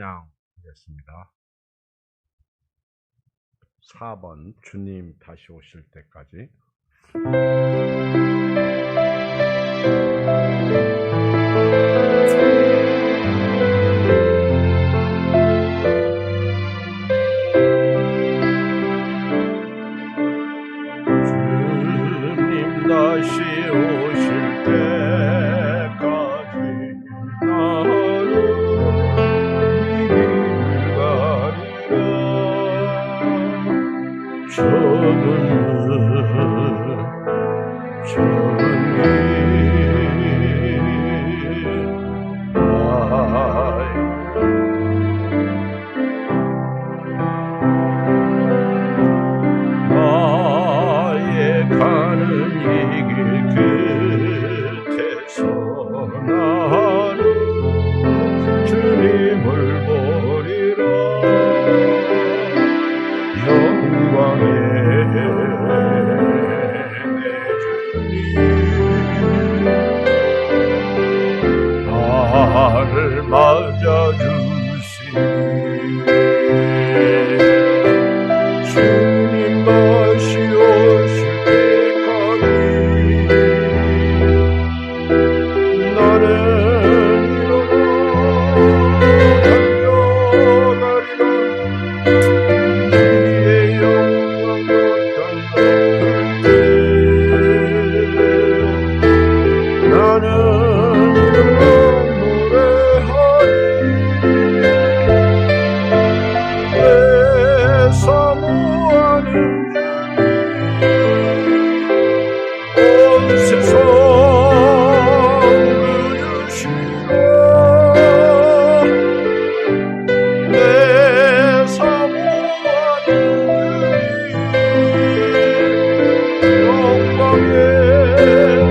하겠습니다. 4번 주님 다시 오실 때까지. 주님 다시 오실 때까지 나는 길 가리라. 나의 가는 이 길 끝에서 나는 주님을 보리라. 영광의 내 주님 나를 맞아주시니 주님 다시 오실 때까지 나는 일어나 달려가리라. 주의 영광 나는 일어나 노래하리. 내 사모하는 온 세상 누르시라. 내 사모하는 영광의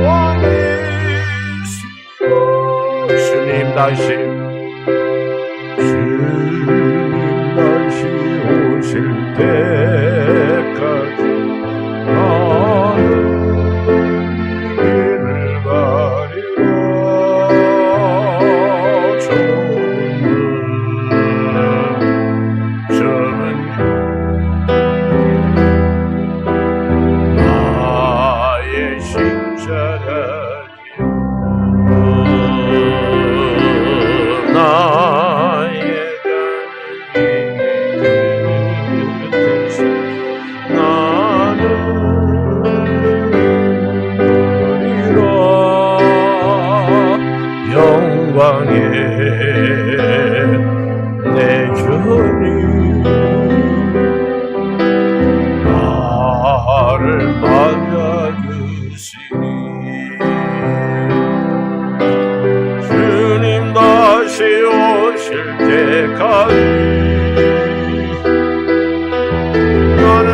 왕이시라. 주님 다시 오실 때까지 나는 길을 가리라. 좁은 나의 십자가 나의 나는 우리라. 영광의 내 주님 나를 맞아주시니 주님 다시 오실 때까지 나는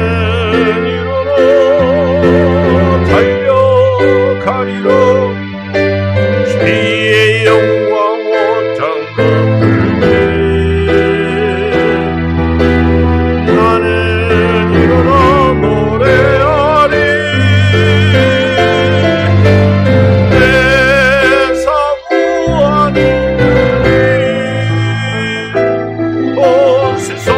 일어나 달려가리라. 주의 영광 온 땅 덮을 때 나는 일어나 노래하리. 내 사모하는 온 세상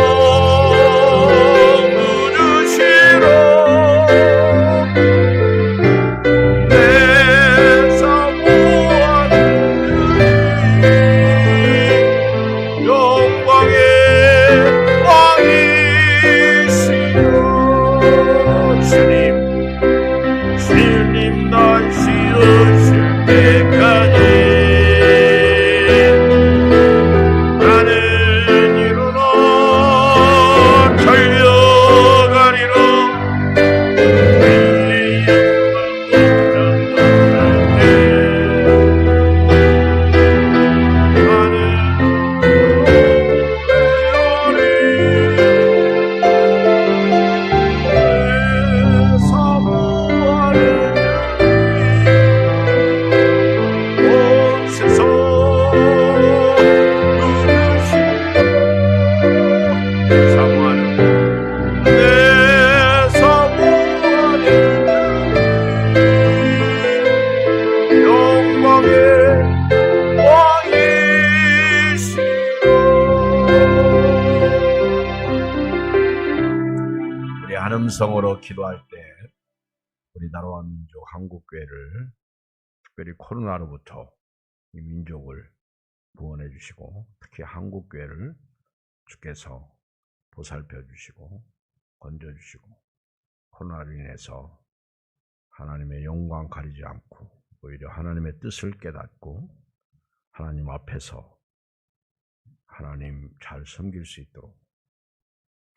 주님 다시 오실 때까지 나는 일어나 달려가리라. 나는 음성으로 기도할 때 우리 나라와 민족 한국교회를 특별히 코로나로부터 이 민족을 구원해 주시고 특히 한국교회를 주께서 보살펴 주시고 건져 주시고 코로나로 인해서 하나님의 영광 가리지 않고 오히려 하나님의 뜻을 깨닫고 하나님 앞에서 하나님 잘 섬길 수 있도록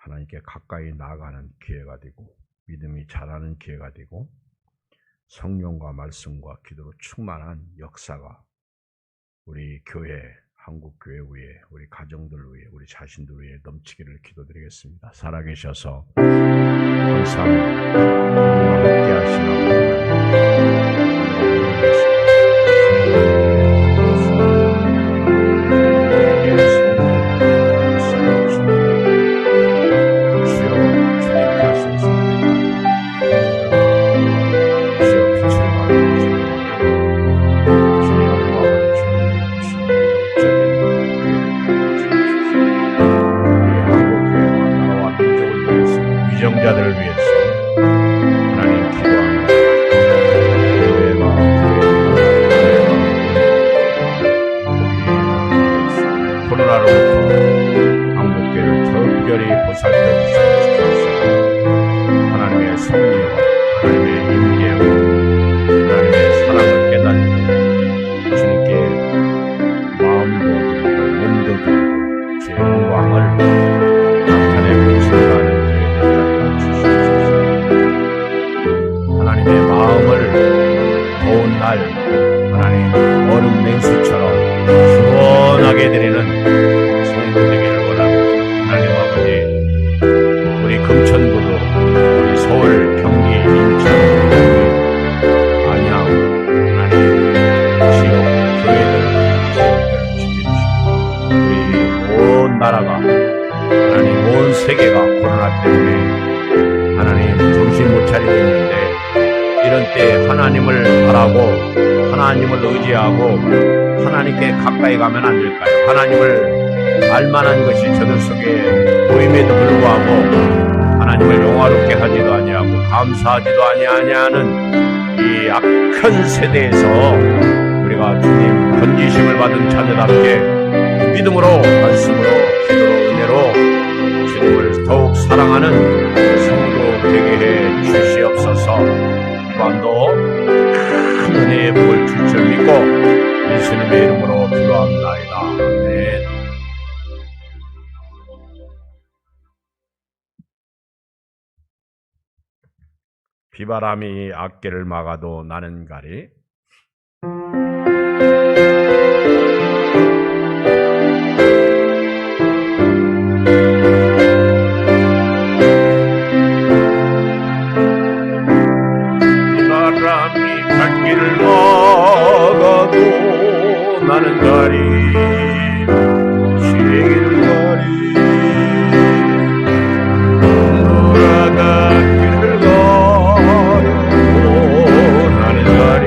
하나님께 가까이 나아가는 기회가 되고 믿음이 자라는 기회가 되고 성령과 말씀과 기도로 충만한 역사가 우리 교회, 한국교회 위에, 우리 가정들 위에, 우리 자신들 위에 넘치기를 기도드리겠습니다. 살아계셔서 항상 우리와 함께 하시라고 자들을 위해서 하나님 기도합니다. 코로나로부터 한국교회를 특별히 보살펴 주시옵소서. 하나님의 섭리와 하나님의 임재와 하나님의 사랑을 깨닫고 주님께 마음도 드리고 몸도 드리고 주의 영광을 나타내고 증거하는 하나님의 마음을 더운 날 하나님 얼음 냉수처럼 시원하게 드리는 성도 되기를 원합니다. 하나님 아버지 우리 금천구도 우리 서울 경기 인천 안양 하나님 지역 교회들 지켜주시고 우리 온 나라가 하나님 온 세계가 코로나 때문에 하나님 정신 못 차리고 있는데 이런 때 하나님을 바라고 하나님을 의지하고 하나님께 가까이 가면 안 될까요? 하나님을 알만한 것이 저들 속에 보임에도 불구하고 하나님을 영화롭게 하지도 아니하고 감사하지도 아니하는 이 악한 세대에서 우리가 주님 건지심을 받은 자녀답게 믿음으로 말씀으로 기도로 은혜로 주님을 더욱 사랑하는 성도 되게 해 주시옵소서. 또한도 큰 은혜의 복을 줄 줄 믿고 예수님의 이름으로 기도합나이다. 아멘. 비바람이 악기를 막아도 나는 가리 길을 막아도 나는 가리 시기를 가리 돌아가기를 가려도 나는 가리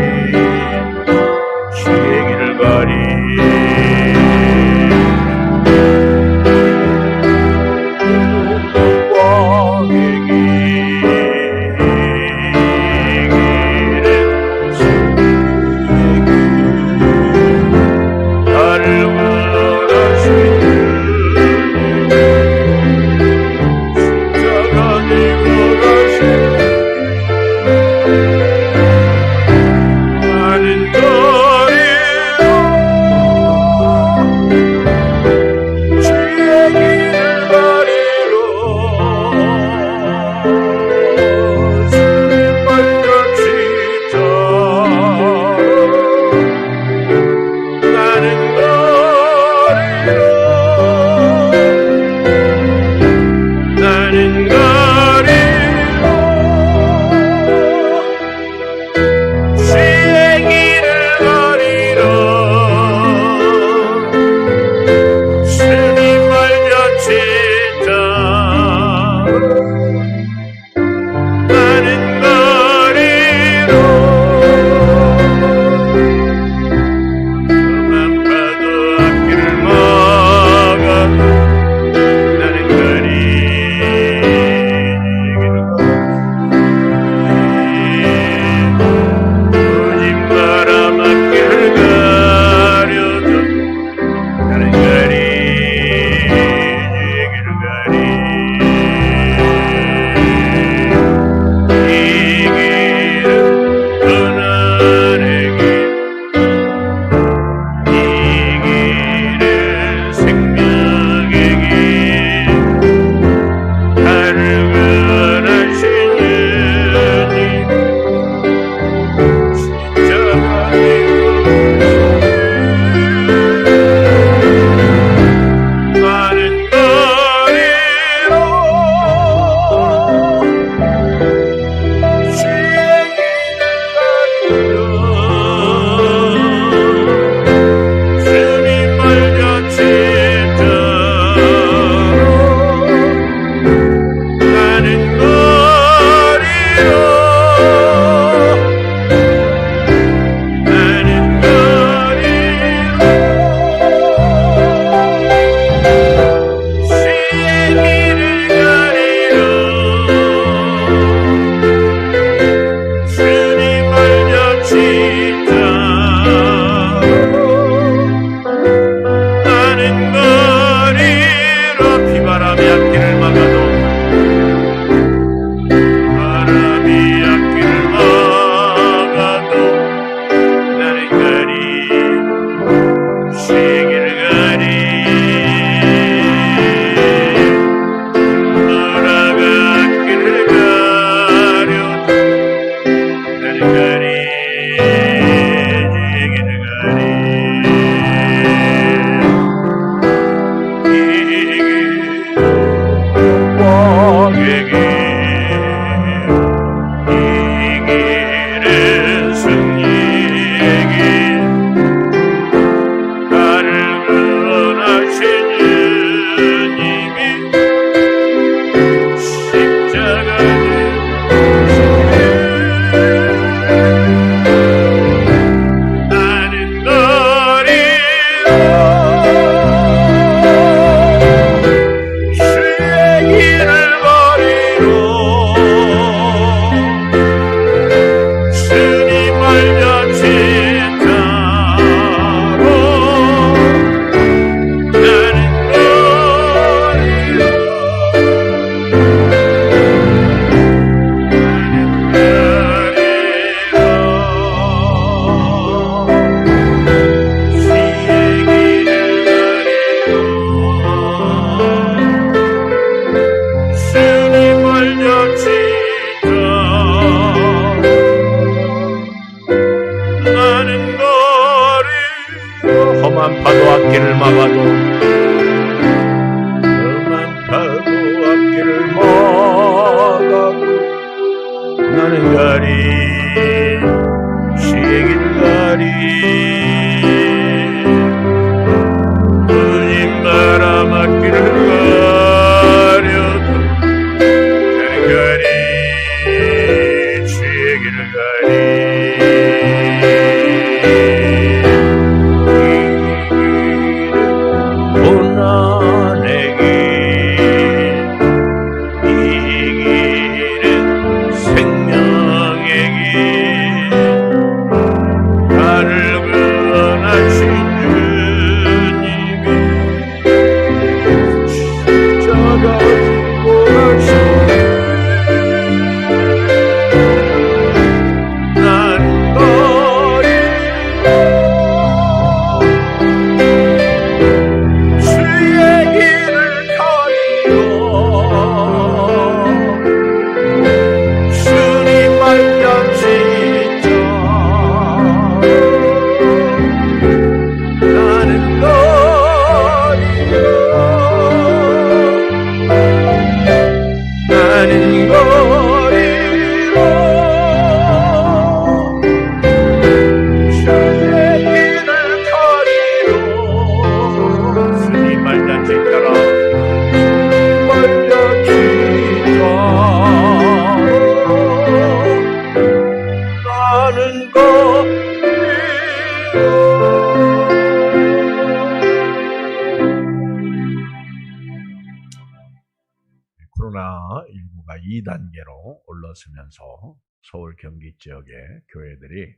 코로나19가 2단계로 올라서면서 서울 경기 지역의 교회들이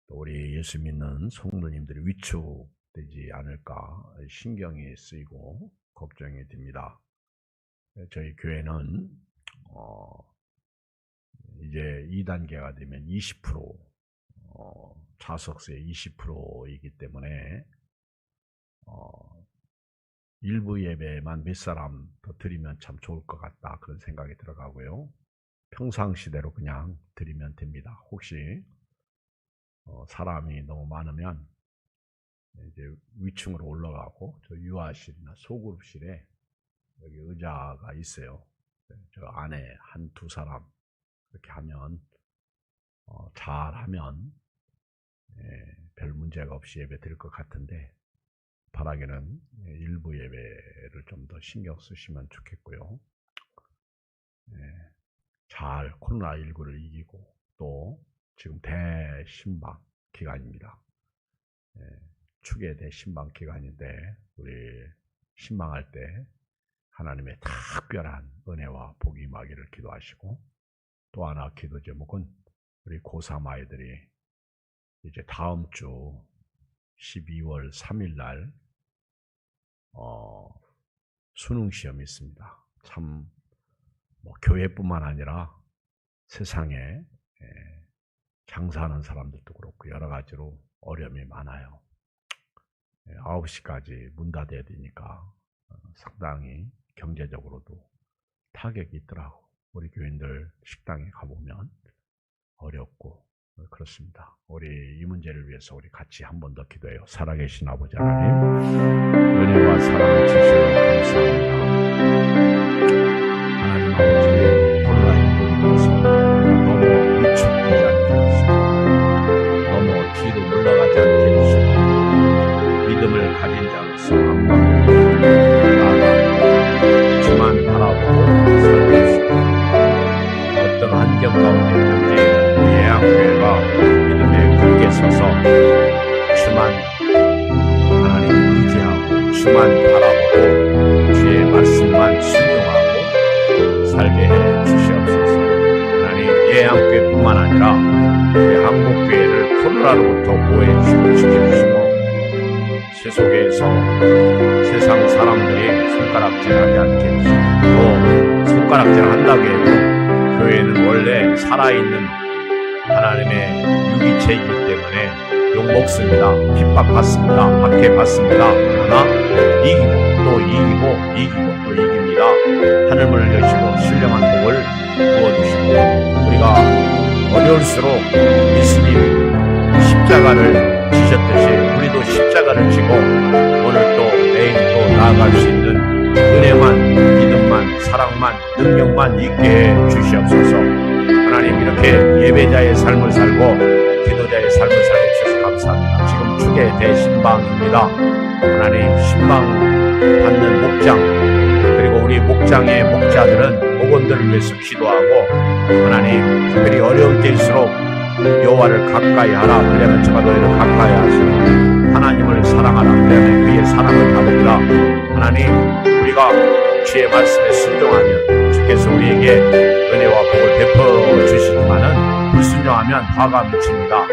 또 우리 예수 믿는 성도님들이 위축되지 않을까 신경이 쓰이고 걱정이 됩니다. 저희 교회는 이제 2단계가 되면 20% 좌석수의 20%이기 때문에 일부 예배만 몇 사람 더 드리면 참 좋을 것 같다 그런 생각이 들어가고요. 평상시대로 그냥 드리면 됩니다. 혹시 사람이 너무 많으면 이제 위층으로 올라가고 저 유아실이나 소그룹실에 여기 의자가 있어요. 저 안에 한두 사람 이렇게 하면 잘하면 별 문제가 없이 예배 드릴 것 같은데 바라기는 일부 예배를 좀 더 신경 쓰시면 좋겠고요. 잘 코로나19를 이기고 또 지금 대신방 기간입니다. 축의 대신방 기간인데 우리 신방할 때 하나님의 특별한 은혜와 복이 임하기를 기도하시고 또 하나 기도 제목은 우리 고3 아이들이 이제 다음 주 12월 3일 날 수능 시험이 있습니다. 참 교회뿐만 아니라 세상에 장사하는 사람들도 그렇고 여러 가지로 어려움이 많아요. 9시까지 문 닫아야 되니까 상당히 경제적으로도 타격이 있더라고. 우리 교인들 식당에 가보면 어렵고 그렇습니다. 우리 이 문제를 위해서 우리 같이 한 번 더 기도해요. 살아계신 아버지 하나님, 은혜와 사랑을 주시며 감사합니다. 하나님 아버지, 온라인 모임에서 너무 위축되지 않게 해주시고 너무 뒤로 물러가지 않게 해주시고 믿음을 가진 자로서 한번 나아가 주만 바라보고 살아주시고 어떤 환경 가운데 있는지 예양교회가 믿음에 굳게 서서 주만 하나님 의지하고 주만 바라보고 주의 말씀만 순종하고 살게 해 주시옵소서. 하나님 예양교회뿐만 아니라 우리 한국교회를 코로나로부터 보호해 주시고 지켜주시고 세속에서 세상 사람들이 손가락질하지 않게 해주시고 또 손가락질 한다고 해도 교회는 원래 살아있는 하나님의 유기체이기 때문에 욕먹습니다. 핍박받습니다. 박해받습니다. 그러나 이기고 또 이기고 이기고 또 이깁니다. 하늘문을 여시고 신령한 복을 부어주시고 우리가 어려울수록 예수님 십자가를 지셨듯이 우리도 십자가를 지고 오늘 또 내일 또 나아갈 수 있는 은혜만 믿음만 사랑만 능력만 있게 해 주시옵소서. 하나님 이렇게 예배자의 삶을 살고 기도자의 삶을 살게 주셔서 감사합니다. 지금 축의 대신방입니다. 하나님 신방 받는 목장 그리고 우리 목장의 목자들은 목원들을 위해서 기도하고 하나님 특별히 어려운 때일수록 여호와를 가까이 하라. 그러면 저가 너희를 가까이 하시고 하나님을 사랑하라. 그러면 그의 사랑을 받으리라. 하나님 우리가 주의 말씀에 순종하면 주께서 우리에게 은혜와 복을 베풀어 주시지만은 불순종하면 화가 미칩니다.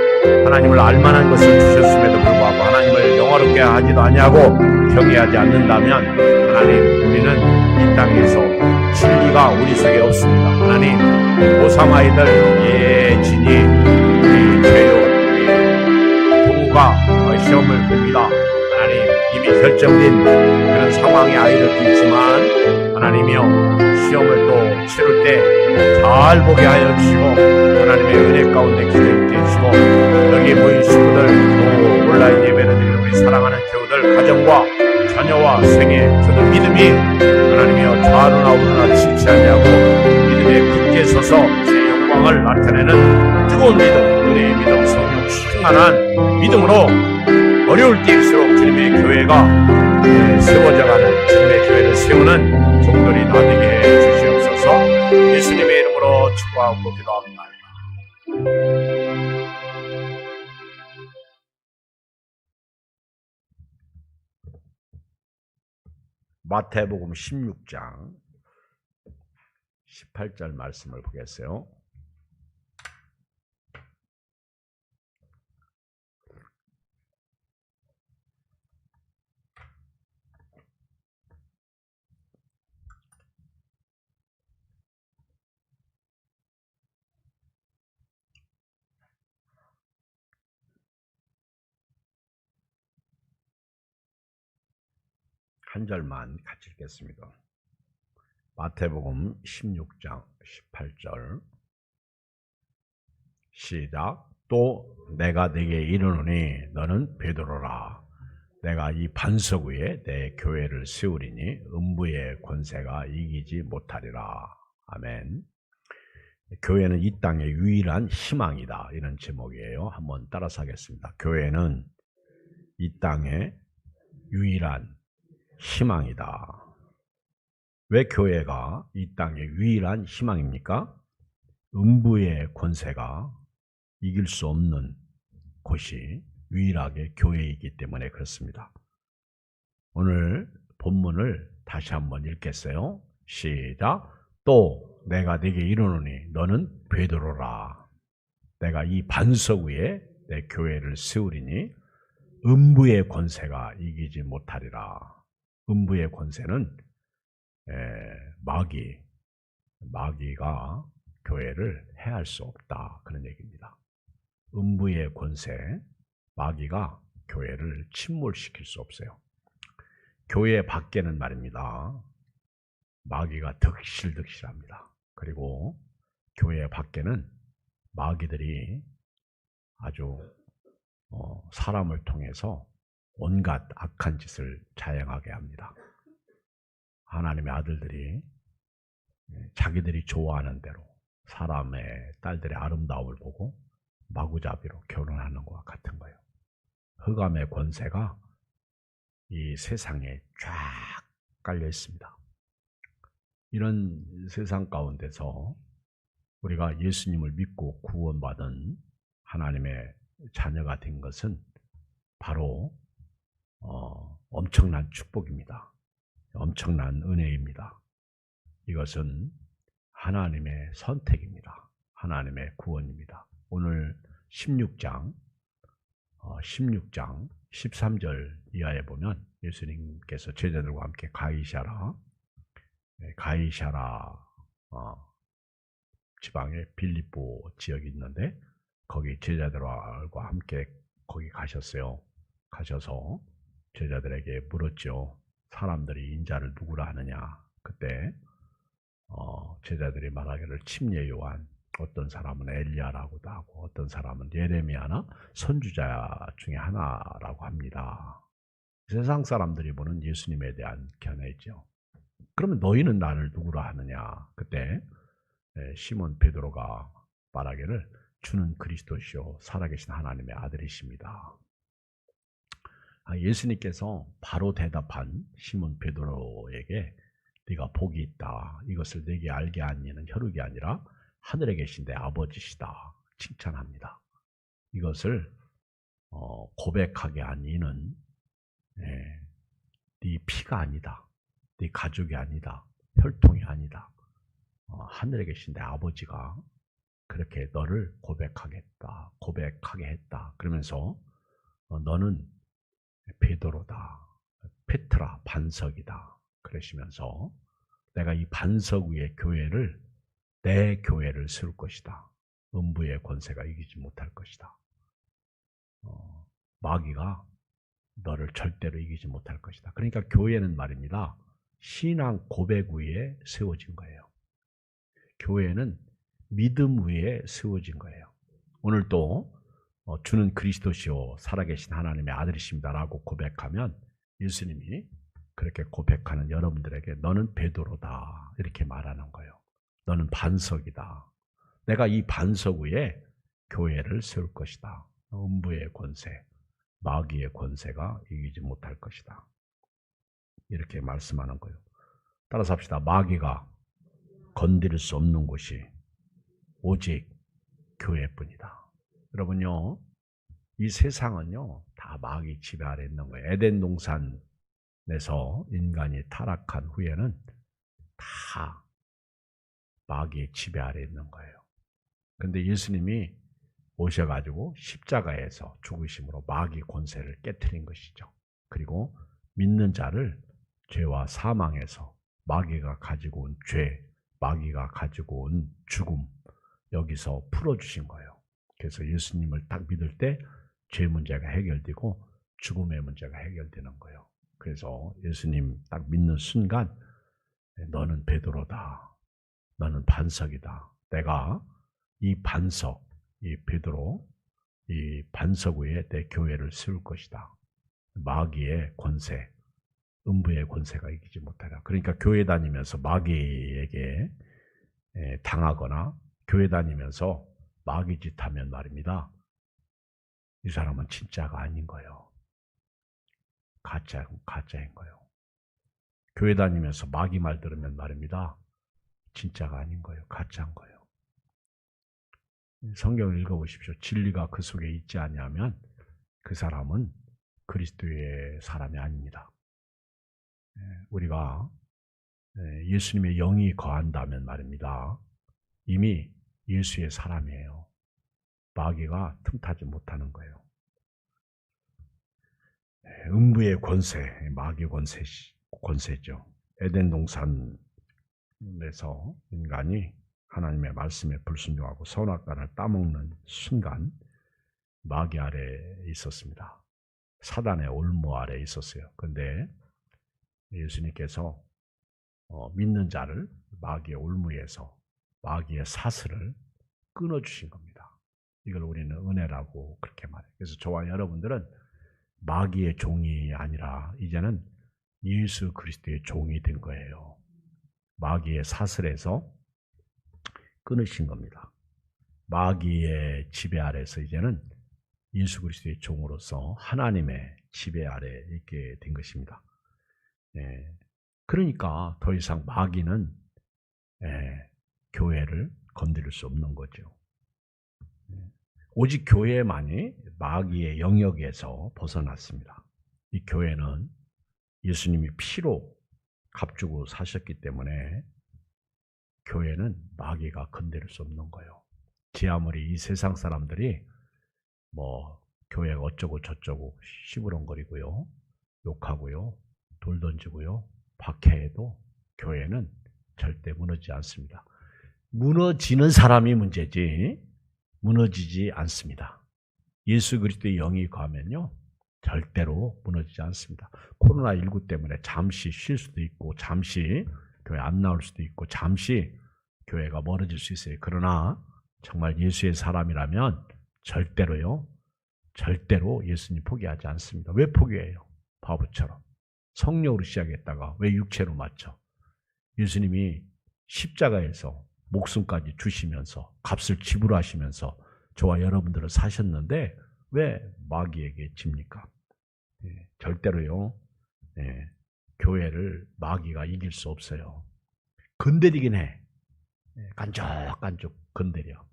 하나님을 알만한 것을 주셨음에도 불구하고 하나님을 영화롭게 하지도 아니하고 경외하지 않는다면 하나님 우리는 이 땅에서 진리가 우리 속에 없습니다. 하나님 고3 아이들 예진이 우리 최요 우리 동우가 시험을 봅니다. 하나님 이미 결정된 그런 상황의 아이들도 있지만 하나님이여 시험을 또 치를 때 잘 보게 하여 주시고 하나님의 은혜 가운데 기도해 주시고 여기 모인 식구들 또 온라인 예배를 드리는 우리 사랑하는 교우들 가정과 자녀와 생애 저들 믿음이 하나님이여 좌우나 우르나 치지 아니하고 믿음에 굳게 서서 제 영광을 나타내는 뜨거운 믿음 은혜의 믿음 성령 충만한 믿음으로 어려울 때일수록 주님의 교회가 세워져가는 주님의 교회를 세우는 종들이 나되게 해 주시옵소서. 예수님의 이름으로 축복하고 기도합니다. 마태복음 16장 18절 말씀을 보겠어요. 한 절만 같이 읽겠습니다. 마태복음 16장 18절 시작. 또 내가 네게 이르노니 너는 베드로라. 내가 이 반석 위에 내 교회를 세우리니 음부의 권세가 이기지 못하리라. 아멘. 교회는 이 땅의 유일한 희망이다. 이런 제목이에요. 한번 따라서 하겠습니다. 교회는 이 땅의 유일한 희망이다. 왜 교회가 이 땅의 유일한 희망입니까? 음부의 권세가 이길 수 없는 곳이 유일하게 교회이기 때문에 그렇습니다. 오늘 본문을 다시 한번 읽겠어요. 시작. 또 내가 네게 이르노니 너는 베드로라. 내가 이 반석 위에 내 교회를 세우리니 음부의 권세가 이기지 못하리라. 음부의 권세는 마귀가 교회를 해할 수 없다. 그런 얘기입니다. 음부의 권세, 마귀가 교회를 침몰시킬 수 없어요. 교회 밖에는 말입니다. 마귀가 득실득실합니다. 그리고 교회 밖에는 마귀들이 아주 사람을 통해서 온갖 악한 짓을 자행하게 합니다. 하나님의 아들들이 자기들이 좋아하는 대로 사람의 딸들의 아름다움을 보고 마구잡이로 결혼하는 것과 같은 거예요. 흑암의 권세가 이 세상에 쫙 깔려 있습니다. 이런 세상 가운데서 우리가 예수님을 믿고 구원받은 하나님의 자녀가 된 것은 바로 엄청난 축복입니다. 엄청난 은혜입니다. 이것은 하나님의 선택입니다. 하나님의 구원입니다. 오늘 16장 13절 이하에 보면 예수님께서 제자들과 함께 가이사라 지방의 빌립보 지역이 있는데 거기 제자들과 함께 거기 가셨어요. 가셔서 제자들에게 물었죠. 사람들이 인자를 누구라 하느냐. 그때 제자들이 말하기를 침례 요한, 어떤 사람은 엘리야라고도 하고 어떤 사람은 예레미야나 선지자 중에 하나라고 합니다. 세상 사람들이 보는 예수님에 대한 견해죠. 그러면 너희는 나를 누구라 하느냐. 그때 시몬 베드로가 말하기를 주는 그리스도시요 살아계신 하나님의 아들이십니다. 예수님께서 바로 대답한 시몬 베드로에게 네가 복이 있다. 이것을 네게 알게 한 이는 혈육이 아니라 하늘에 계신 내 아버지시다. 칭찬합니다. 이것을 고백하게 한 이는 네 피가 아니다. 네 가족이 아니다. 혈통이 아니다. 하늘에 계신 내 아버지가 그렇게 너를 고백하게 했다. 그러면서 너는 베드로다. 페트라, 반석이다. 그러시면서 내가 이 반석 위에 내 교회를 세울 것이다. 음부의 권세가 이기지 못할 것이다. 마귀가 너를 절대로 이기지 못할 것이다. 그러니까 교회는 말입니다. 신앙 고백 위에 세워진 거예요. 교회는 믿음 위에 세워진 거예요. 오늘도 주는 그리스도시요 살아계신 하나님의 아들이십니다라고 고백하면 예수님이 그렇게 고백하는 여러분들에게 너는 베드로다 이렇게 말하는 거예요. 너는 반석이다. 내가 이 반석 위에 교회를 세울 것이다. 음부의 권세, 마귀의 권세가 이기지 못할 것이다. 이렇게 말씀하는 거예요. 따라서 합시다. 마귀가 건드릴 수 없는 곳이 오직 교회뿐이다. 여러분요, 이 세상은요 다 마귀 지배 아래 있는 거예요. 에덴 동산에서 인간이 타락한 후에는 다 마귀의 지배 아래 있는 거예요. 근데 예수님이 오셔가지고 십자가에서 죽으심으로 마귀 권세를 깨트린 것이죠. 그리고 믿는 자를 죄와 사망에서 마귀가 가지고 온 죄, 마귀가 가지고 온 죽음, 여기서 풀어주신 거예요. 그래서 예수님을 딱 믿을 때 죄 문제가 해결되고 죽음의 문제가 해결되는 거예요. 그래서 예수님 딱 믿는 순간 너는 베드로다. 너는 반석이다. 내가 이 반석, 이 베드로, 이 반석 위에 내 교회를 세울 것이다. 마귀의 권세, 음부의 권세가 이기지 못하라. 그러니까 교회 다니면서 마귀에게 당하거나 교회 다니면서 마귀 짓 하면 말입니다. 이 사람은 진짜가 아닌 거예요. 가짜인 거예요. 교회 다니면서 마귀 말 들으면 말입니다. 진짜가 아닌 거예요. 가짜인 거예요. 성경을 읽어보십시오. 진리가 그 속에 있지 않냐면 그 사람은 그리스도의 사람이 아닙니다. 우리가 예수님의 영이 거한다면 말입니다. 이미 예수의 사람이에요. 마귀가 틈타지 못하는 거예요. 음부의 권세, 마귀 권세죠. 에덴 동산에서 인간이 하나님의 말씀에 불순종하고 선악과를 따먹는 순간 마귀 아래에 있었습니다. 사단의 올무 아래에 있었어요. 그런데 예수님께서 믿는 자를 마귀의 올무에서 마귀의 사슬을 끊어주신 겁니다. 이걸 우리는 은혜라고 그렇게 말해요. 그래서 저와 여러분들은 마귀의 종이 아니라 이제는 예수 그리스도의 종이 된 거예요. 마귀의 사슬에서 끊으신 겁니다. 마귀의 지배 아래서 이제는 예수 그리스도의 종으로서 하나님의 지배 아래 있게 된 것입니다. 그러니까 더 이상 마귀는 교회를 건드릴 수 없는 거죠. 오직 교회만이 마귀의 영역에서 벗어났습니다. 이 교회는 예수님이 피로 값주고 사셨기 때문에 교회는 마귀가 건드릴 수 없는 거예요. 지 아무리 이 세상 사람들이 교회가 어쩌고 저쩌고 시부렁거리고요, 욕하고요, 돌 던지고요, 박해해도 교회는 절대 무너지지 않습니다. 무너지는 사람이 문제지 무너지지 않습니다. 예수 그리스도의 영이 거하면요 절대로 무너지지 않습니다. 코로나19 때문에 잠시 쉴 수도 있고 잠시 교회 안 나올 수도 있고 잠시 교회가 멀어질 수 있어요. 그러나 정말 예수의 사람이라면 절대로 예수님 포기하지 않습니다. 왜 포기해요? 바보처럼. 성령으로 시작했다가 왜 육체로 맞춰? 예수님이 십자가에서 목숨까지 주시면서 값을 지불하시면서 저와 여러분들을 사셨는데 왜 마귀에게 집니까? 절대로요. 교회를 마귀가 이길 수 없어요. 건드리긴 해. 간족간족 건드려.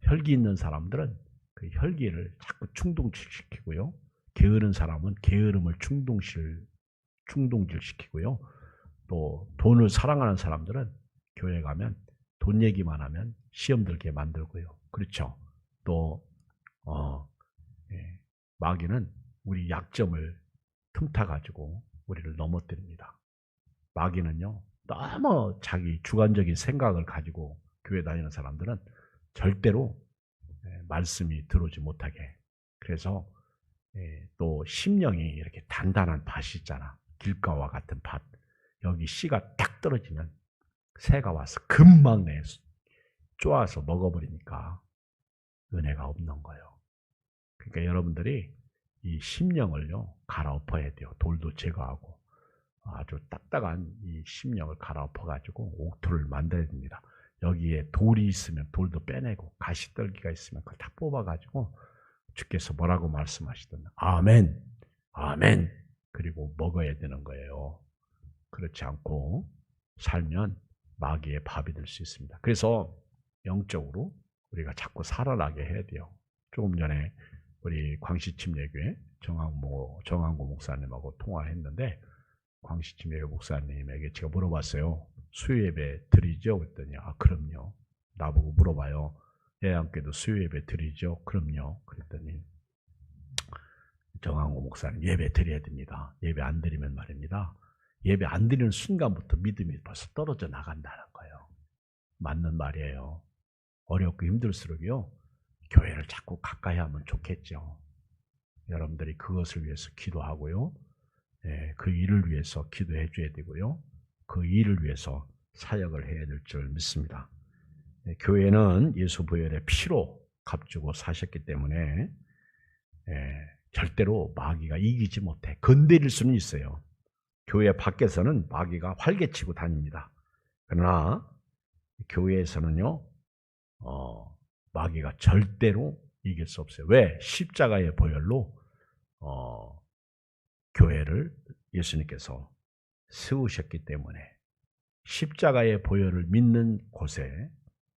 혈기 있는 사람들은 그 혈기를 자꾸 충동시키고요. 게으른 사람은 게으름을 충동질시키고요. 또 돈을 사랑하는 사람들은 교회 가면 돈 얘기만 하면 시험 들게 만들고요. 그렇죠. 또 마귀는 우리 약점을 틈타가지고 우리를 넘어뜨립니다. 마귀는요. 너무 자기 주관적인 생각을 가지고 교회 다니는 사람들은 절대로 말씀이 들어오지 못하게. 그래서 또 심령이 이렇게 단단한 밭이 있잖아. 길가와 같은 밭. 여기 씨가 딱 떨어지면 새가 와서 금방 쪼아서 먹어버리니까 은혜가 없는 거예요. 그러니까 여러분들이 이 심령을요 갈아엎어야 돼요. 돌도 제거하고 아주 딱딱한 이 심령을 갈아엎어가지고 옥토를 만들어야 됩니다. 여기에 돌이 있으면 돌도 빼내고 가시떨기가 있으면 그걸 다 뽑아가지고 주께서 뭐라고 말씀하시든 아멘, 아멘. 그리고 먹어야 되는 거예요. 그렇지 않고 살면 마귀의 밥이 될 수 있습니다. 그래서 영적으로 우리가 자꾸 살아나게 해야 돼요. 조금 전에 우리 광시침례교회 정항고 목사님하고 통화했는데 광시침례 목사님에게 제가 물어봤어요. 수요예배 드리죠? 그랬더니 그럼요. 나보고 물어봐요. 예암교도 수요예배 드리죠? 그럼요. 그랬더니 정항호 목사님 예배 드려야 됩니다. 예배 안 드리면 말입니다. 예배 안 드리는 순간부터 믿음이 벌써 떨어져 나간다는 거예요. 맞는 말이에요. 어렵고 힘들수록요. 교회를 자꾸 가까이 하면 좋겠죠. 여러분들이 그것을 위해서 기도하고요. 그 일을 위해서 기도해 줘야 되고요. 그 일을 위해서 사역을 해야 될 줄 믿습니다. 교회는 예수 부활의 피로 값주고 사셨기 때문에 절대로 마귀가 이기지 못해. 건드릴 수는 있어요. 교회 밖에서는 마귀가 활개치고 다닙니다. 그러나 교회에서는요, 마귀가 절대로 이길 수 없어요. 왜? 십자가의 보혈로 교회를 예수님께서 세우셨기 때문에 십자가의 보혈을 믿는 곳에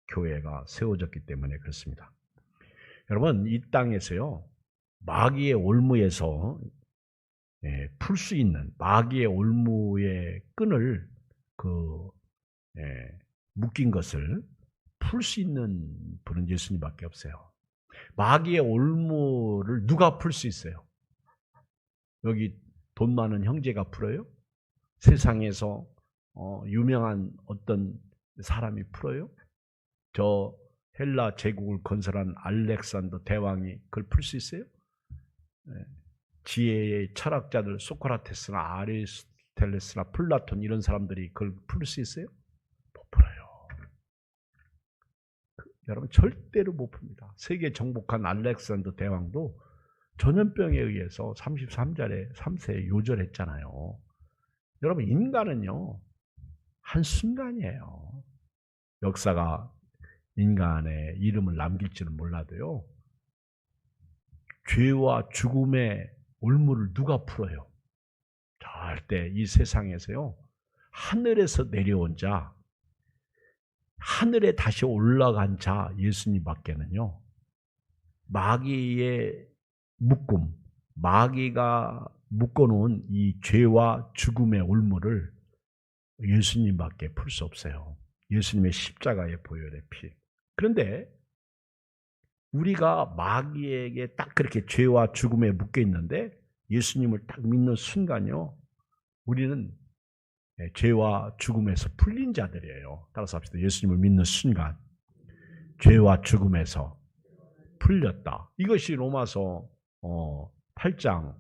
교회가 세워졌기 때문에 그렇습니다. 여러분, 이 땅에서요, 마귀의 올무에서 풀 수 있는 마귀의 올무의 끈을 묶인 것을 풀 수 있는 분은 예수님밖에 없어요. 마귀의 올무를 누가 풀 수 있어요? 여기 돈 많은 형제가 풀어요? 세상에서 유명한 어떤 사람이 풀어요? 저 헬라 제국을 건설한 알렉산더 대왕이 그걸 풀 수 있어요? 지혜의 철학자들 소크라테스나 아리스토텔레스나 플라톤 이런 사람들이 그걸 풀 수 있어요? 못 풀어요. 여러분 절대로 못 풉니다. 세계 정복한 알렉산더 대왕도 전염병에 의해서 33살에 3세에 요절했잖아요. 여러분 인간은요 한순간이에요. 역사가 인간의 이름을 남길지는 몰라도요. 죄와 죽음의 올무를 누가 풀어요? 절대 이 세상에서요. 하늘에서 내려온 자, 하늘에 다시 올라간 자 예수님밖에는요. 마귀의 묶음, 마귀가 묶어놓은 이 죄와 죽음의 올무를 예수님밖에 풀 수 없어요. 예수님의 십자가의 보혈의 피. 그런데 우리가 마귀에게 딱 그렇게 죄와 죽음에 묶여 있는데 예수님을 딱 믿는 순간요. 우리는 죄와 죽음에서 풀린 자들이에요. 따라서 합시다. 예수님을 믿는 순간 죄와 죽음에서 풀렸다. 이것이 로마서 8장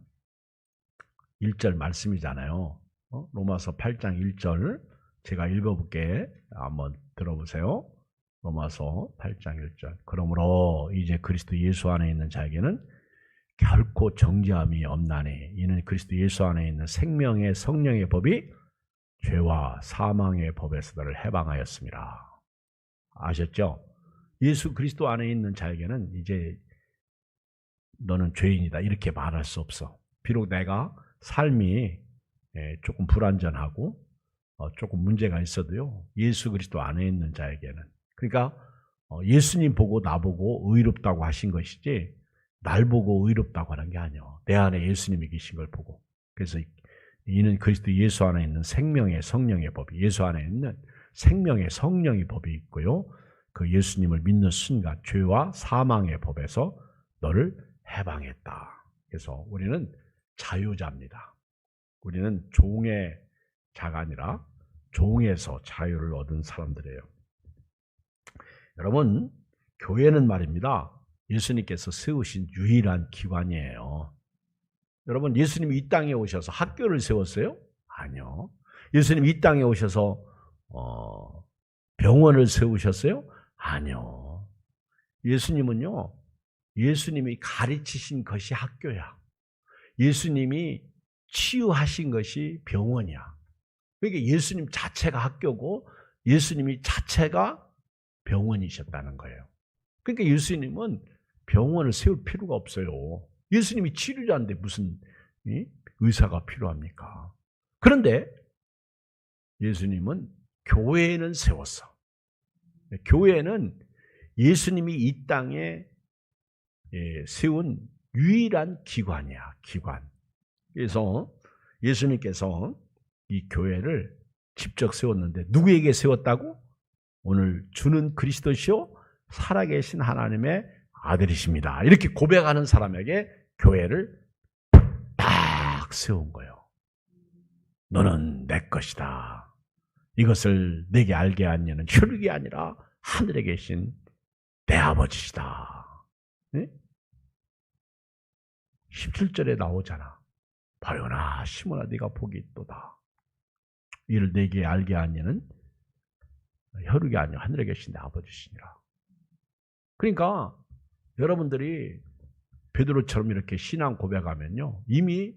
1절 말씀이잖아요. 로마서 8장 1절 제가 읽어볼게. 한번 들어보세요. 로마서 8장 1절. 그러므로 이제 그리스도 예수 안에 있는 자에게는 결코 정죄함이 없나니 이는 그리스도 예수 안에 있는 생명의 성령의 법이 죄와 사망의 법에서 너를 해방하였습니다. 아셨죠? 예수 그리스도 안에 있는 자에게는 이제 너는 죄인이다 이렇게 말할 수 없어. 비록 내가 삶이 조금 불완전하고 조금 문제가 있어도요. 예수 그리스도 안에 있는 자에게는 그러니까 예수님 보고 나보고 의롭다고 하신 것이지 날 보고 의롭다고 하는 게 아니에요. 내 안에 예수님이 계신 걸 보고. 그래서 이는 그리스도 예수 안에 있는 생명의 성령의 법이 예수 안에 있는 생명의 성령의 법이 있고요. 그 예수님을 믿는 순간 죄와 사망의 법에서 너를 해방했다. 그래서 우리는 자유자입니다. 우리는 종의 자가 아니라 종에서 자유를 얻은 사람들이에요. 여러분, 교회는 말입니다. 예수님께서 세우신 유일한 기관이에요. 여러분, 예수님이 이 땅에 오셔서 학교를 세웠어요? 아니요. 예수님이 이 땅에 오셔서 병원을 세우셨어요? 아니요. 예수님은요, 예수님이 가르치신 것이 학교야. 예수님이 치유하신 것이 병원이야. 그러니까 예수님 자체가 학교고 예수님이 자체가 병원이셨다는 거예요. 그러니까 예수님은 병원을 세울 필요가 없어요. 예수님이 치료자인데 무슨 의사가 필요합니까? 그런데 예수님은 교회는 세웠어. 교회는 예수님이 이 땅에 세운 유일한 기관이야. 기관. 그래서 예수님께서 이 교회를 직접 세웠는데 누구에게 세웠다고? 오늘 주는 그리스도시요 살아계신 하나님의 아들이십니다. 이렇게 고백하는 사람에게 교회를 딱 세운 거예요. 너는 내 것이다. 이것을 내게 알게 한 이는 혈육이 아니라 하늘에 계신 내 아버지시다. 네? 17절에 나오잖아. 바요나 시몬아 네가 복이 있도다. 이를 내게 알게 한 이는 혈육이 아니라 하늘에 계신 내 아버지시니라. 그러니까 여러분들이 베드로처럼 이렇게 신앙 고백하면요, 이미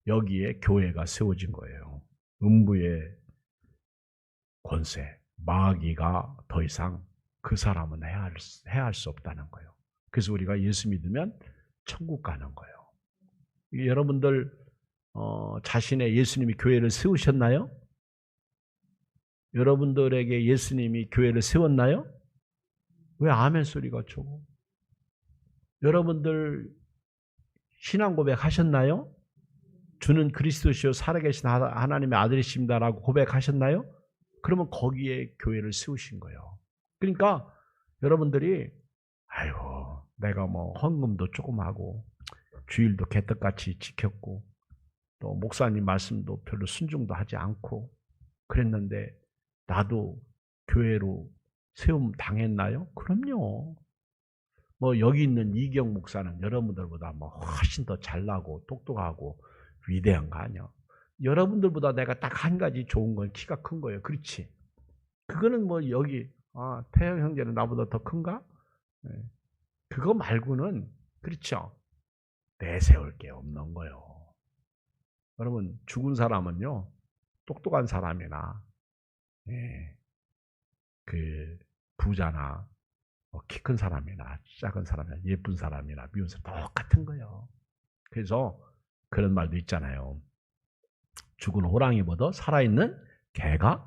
여기에 교회가 세워진 거예요. 음부의 권세, 마귀가 더 이상 그 사람은 해할 수 없다는 거예요. 그래서 우리가 예수 믿으면 천국 가는 거예요. 여러분들 자신의 예수님이 교회를 세우셨나요? 여러분들에게 예수님이 교회를 세웠나요? 왜 아멘 소리가 죠? 여러분들 신앙 고백 하셨나요? 주는 그리스도시요 살아계신 하나님의 아들이십니다라고 고백하셨나요? 그러면 거기에 교회를 세우신 거예요. 그러니까 여러분들이 아이고 내가 뭐 헌금도 조금 하고 주일도 개떡같이 지켰고 또 목사님 말씀도 별로 순종도 하지 않고 그랬는데 나도 교회로 세움 당했나요? 그럼요. 뭐 여기 있는 이경 목사는 여러분들보다 뭐 훨씬 더 잘나고 똑똑하고 위대한 거 아니야. 여러분들보다 내가 딱 한 가지 좋은 건 키가 큰 거예요. 그렇지? 그거는 뭐 여기 태영 형제는 나보다 더 큰가? 네. 그거 말고는 그렇죠. 내세울 게 없는 거예요. 여러분 죽은 사람은요 똑똑한 사람이나 그 부자나 키 큰 사람이나 작은 사람이나 예쁜 사람이나 미운 사람 똑같은 거예요. 그래서 그런 말도 있잖아요. 죽은 호랑이보다 살아있는 개가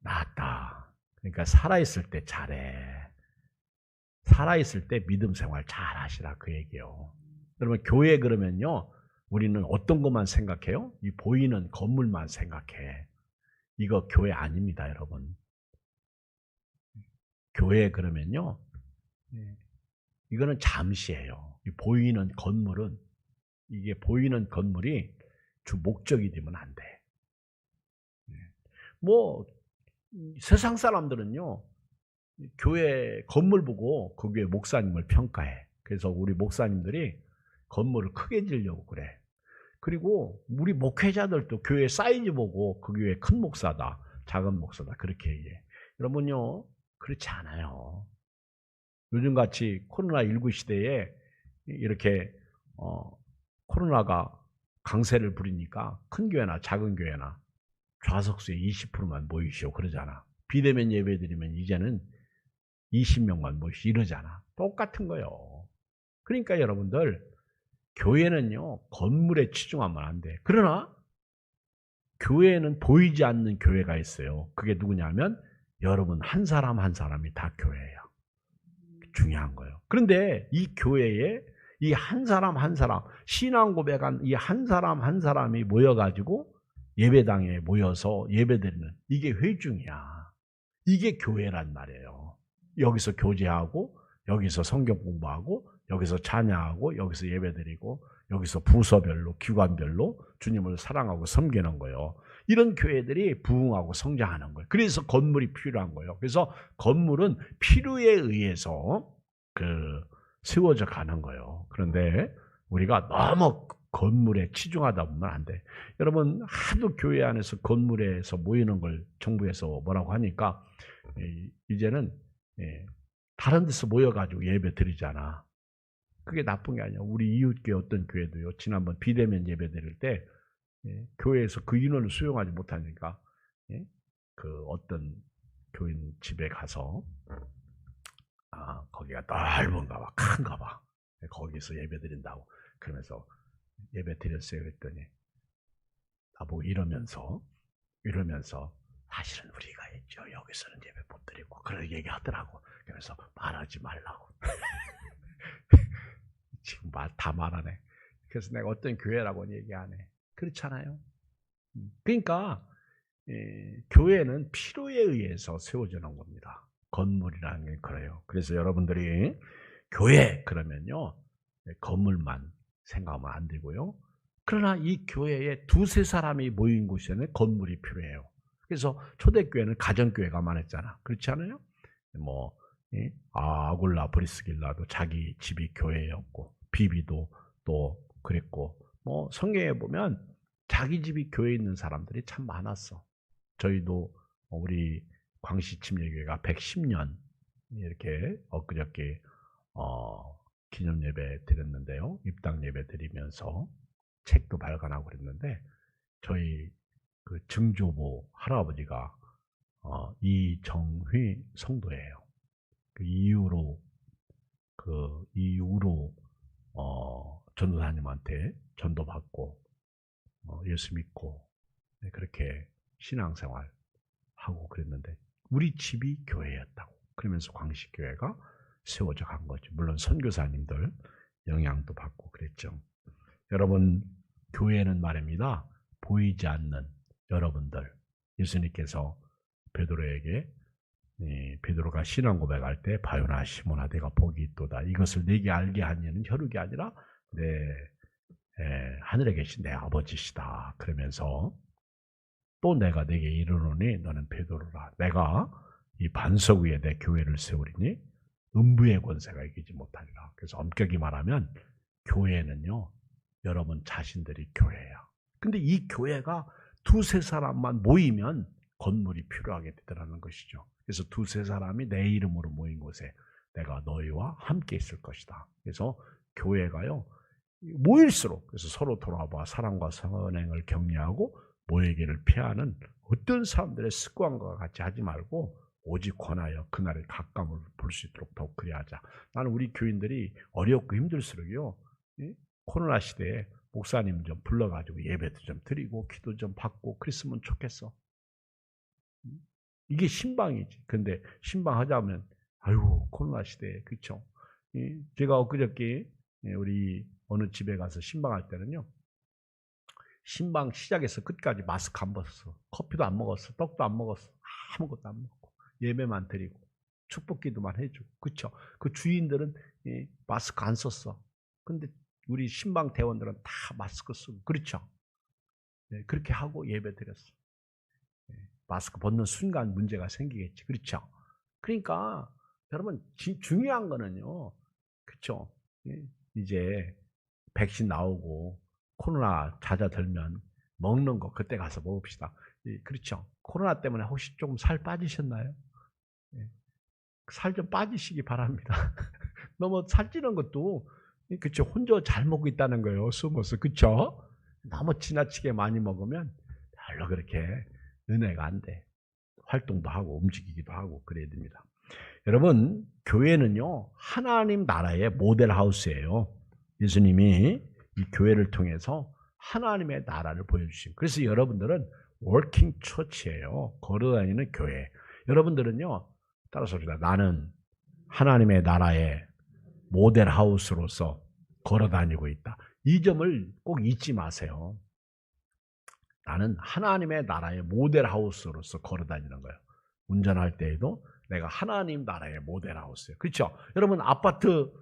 낫다. 그러니까 살아있을 때 잘해. 살아있을 때 믿음 생활 잘 하시라 그 얘기예요. 여러분 교회 그러면요 우리는 어떤 것만 생각해요? 이 보이는 건물만 생각해. 이거 교회 아닙니다 여러분. 교회 그러면요 이거는 잠시예요. 이 보이는 건물은 이게 보이는 건물이 주 목적이 되면 안 돼. 뭐 세상 사람들은요 교회 건물 보고 그 교회 목사님을 평가해. 그래서 우리 목사님들이 건물을 크게 지으려고 그래. 그리고 우리 목회자들도 교회 사이즈 보고 그 교회 큰 목사다, 작은 목사다 그렇게 얘기해. 여러분요 그렇지 않아요. 요즘같이 코로나19 시대에 이렇게 코로나가 강세를 부리니까 큰 교회나 작은 교회나 좌석수의 20%만 모이시오 그러잖아. 비대면 예배 드리면 이제는 20명만 모이시오 이러잖아. 똑같은 거예요. 그러니까 여러분들 교회는요 건물에 치중하면 안 돼. 그러나 교회는 보이지 않는 교회가 있어요. 그게 누구냐면 여러분 한 사람 한 사람이 다 교회예요. 중요한 거예요. 그런데 이 교회에 이 한 사람 한 사람 신앙 고백한 이 한 사람 한 사람이 모여가지고 예배당에 모여서 예배드리는 이게 회중이야. 이게 교회란 말이에요. 여기서 교제하고 여기서 성경 공부하고 여기서 찬양하고 여기서 예배드리고 여기서 부서별로 기관별로 주님을 사랑하고 섬기는 거예요. 이런 교회들이 부흥하고 성장하는 거예요. 그래서 건물이 필요한 거예요. 그래서 건물은 필요에 의해서 세워져 가는 거예요. 그런데 우리가 너무 건물에 치중하다 보면 안 돼. 여러분 하도 교회 안에서 건물에서 모이는 걸 정부에서 뭐라고 하니까 이제는 다른 데서 모여가지고 예배 드리잖아. 그게 나쁜 게 아니야. 우리 이웃교회 어떤 교회도요. 지난번 비대면 예배 드릴 때 교회에서 그 인원을 수용하지 못하니까 그 어떤 교인 집에 가서 거기가 넓은가 봐, 큰가 봐. 거기서 예배 드린다고 그러면서 예배 드렸어요. 그랬더니 나보고 이러면서 사실은 우리가 있죠. 여기서는 예배 못 드리고 그런 얘기하더라고. 그래서 말하지 말라고. 지금 다 말하네. 그래서 내가 어떤 교회라고는 얘기 안 해. 그렇잖아요. 그러니까 교회는 필요에 의해서 세워져 놓은 겁니다. 건물이라는 게 그래요. 그래서 여러분들이 교회 그러면요, 건물만 생각하면 안 되고요. 그러나 이 교회에 두세 사람이 모인 곳에는 건물이 필요해요. 그래서 초대교회는 가정교회가 많았잖아. 그렇지 않아요? 뭐 아굴라 브리스길라도 자기 집이 교회였고, 비비도 또 그랬고, 뭐 성경에 보면 자기 집이 교회에 있는 사람들이 참 많았어. 저희도 우리 광시침례교회가 110년 이렇게 엊그저께 기념예배 드렸는데요. 입당 예배 드리면서 책도 발간하고 그랬는데, 저희 그 증조부 할아버지가 이정휘 성도예요. 그 이후로 전도사님한테 전도받고 예수 믿고 그렇게 신앙생활 하고 그랬는데, 우리 집이 교회였다고. 그러면서 광식교회가 세워져 간 거죠. 물론 선교사님들 영향도 받고 그랬죠. 여러분, 교회는 말입니다, 보이지 않는 여러분들. 예수님께서 베드로에게, 베드로가 신앙 고백할 때 바요나 시몬아 내가 복이 있도다. 이것을 내게 알게 한 이는 혈육이 아니라 하늘에 계신 내 아버지시다. 그러면서 또 내가 내게 이르노니 너는 베드로라. 내가 이 반석 위에 내 교회를 세우리니 음부의 권세가 이기지 못하리라. 그래서 엄격히 말하면 교회는요, 여러분 자신들이 교회야. 근데 이 교회가 두세 사람만 모이면 건물이 필요하게 되더라는 것이죠. 그래서 두세 사람이 내 이름으로 모인 곳에 내가 너희와 함께 있을 것이다. 그래서 교회가요, 모일수록, 그래서 서로 돌아봐 사랑과 선행을 격려하고 모이기를 피하는 어떤 사람들의 습관과 같이 하지 말고 오직 권하여 그날의 가까움을 볼 수 있도록 더욱 그리하자. 나는 우리 교인들이 어렵고 힘들수록요, 코로나 시대에 목사님 좀 불러가지고 예배도 좀 드리고 기도 좀 받고 그랬으면 좋겠어. 이게 신방이지. 근데 신방하자면 아이고 코로나 시대에, 그렇죠? 제가 엊그저께 우리 어느 집에 가서 신방할 때는요, 신방 시작해서 끝까지 마스크 안 벗었어. 커피도 안 먹었어. 떡도 안 먹었어. 아무것도 안 먹고 예배만 드리고 축복기도만 해주고, 그렇죠? 그 주인들은 마스크 안 썼어. 근데 우리 신방 대원들은 다 마스크 쓰고, 그렇죠? 그렇게 하고 예배 드렸어. 마스크 벗는 순간 문제가 생기겠지, 그렇죠? 그러니까 여러분 중요한 거는요, 그렇죠? 이제 백신 나오고 코로나 잦아들면 먹는 거 그때 가서 먹읍시다. 그렇죠? 코로나 때문에 혹시 좀 살 빠지셨나요? 살 좀 빠지시기 바랍니다. 너무 살찌는 것도, 그렇죠? 혼자 잘 먹고 있다는 거예요, 숨어서. 그렇죠? 너무 지나치게 많이 먹으면 별로 그렇게 은혜가 안 돼. 활동도 하고 움직이기도 하고 그래야 됩니다. 여러분, 교회는요, 하나님 나라의 모델하우스예요. 예수님이 이 교회를 통해서 하나님의 나라를 보여주신. 그래서 여러분들은 워킹 처치예요. 걸어다니는 교회. 여러분들은요, 따라서 합시다. 나는 하나님의 나라의 모델하우스로서 걸어다니고 있다. 이 점을 꼭 잊지 마세요. 나는 하나님의 나라의 모델하우스로서 걸어다니는 거예요. 운전할 때에도 내가 하나님 나라의 모델하우스예요. 그렇죠? 여러분 아파트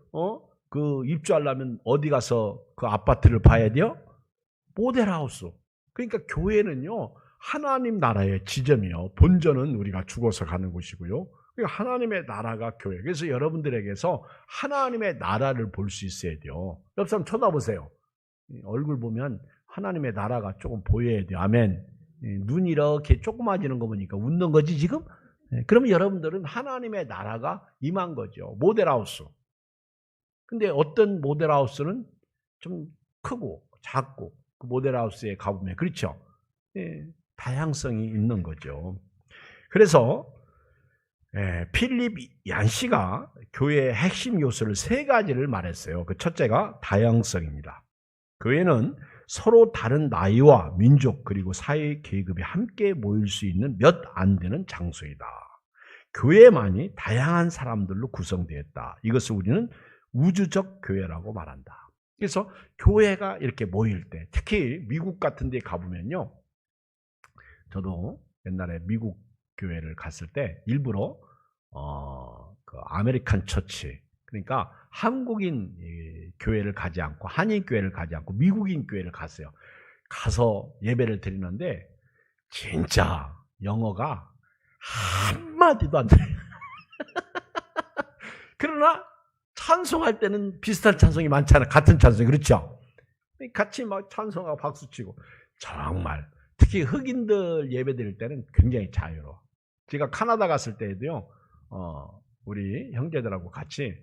그 입주하려면 어디 가서 그 아파트를 봐야 돼요? 모델하우스. 그러니까 교회는요, 하나님 나라의 지점이요. 본전은 우리가 죽어서 가는 곳이고요. 그러니까 하나님의 나라가 교회. 그래서 여러분들에게서 하나님의 나라를 볼 수 있어야 돼요. 옆 사람 쳐다보세요. 얼굴 보면 하나님의 나라가 조금 보여야 돼요. 아멘. 눈이 이렇게 조그마지는 거 보니까 웃는 거지 지금? 그러면 여러분들은 하나님의 나라가 임한 거죠. 모델하우스. 근데 어떤 모델하우스는 좀 크고 작고, 그 모델하우스에 가보면, 그렇죠? 다양성이 있는 거죠. 그래서 필립 얀시가 교회의 핵심 요소를 세 가지를 말했어요. 그 첫째가 다양성입니다. 교회는 서로 다른 나이와 민족 그리고 사회 계급이 함께 모일 수 있는 몇 안 되는 장소이다. 교회만이 다양한 사람들로 구성되었다. 이것을 우리는 우주적 교회라고 말한다. 그래서 교회가 이렇게 모일 때, 특히 미국 같은 데 가보면요, 저도 옛날에 미국 교회를 갔을 때 일부러 그 아메리칸 처치, 그러니까 한국인 교회를 가지 않고 한인 교회를 가지 않고 미국인 교회를 갔어요. 가서 예배를 드리는데 진짜 영어가 한마디도 안 돼요. 그러나 찬송할 때는 비슷한 찬송이 많잖아요. 같은 찬송이. 그렇죠? 같이 막 찬송하고 박수치고 정말 특히 흑인들 예배 드릴 때는 굉장히 자유로워. 제가 카나다 갔을 때에도요. 우리 형제들하고 같이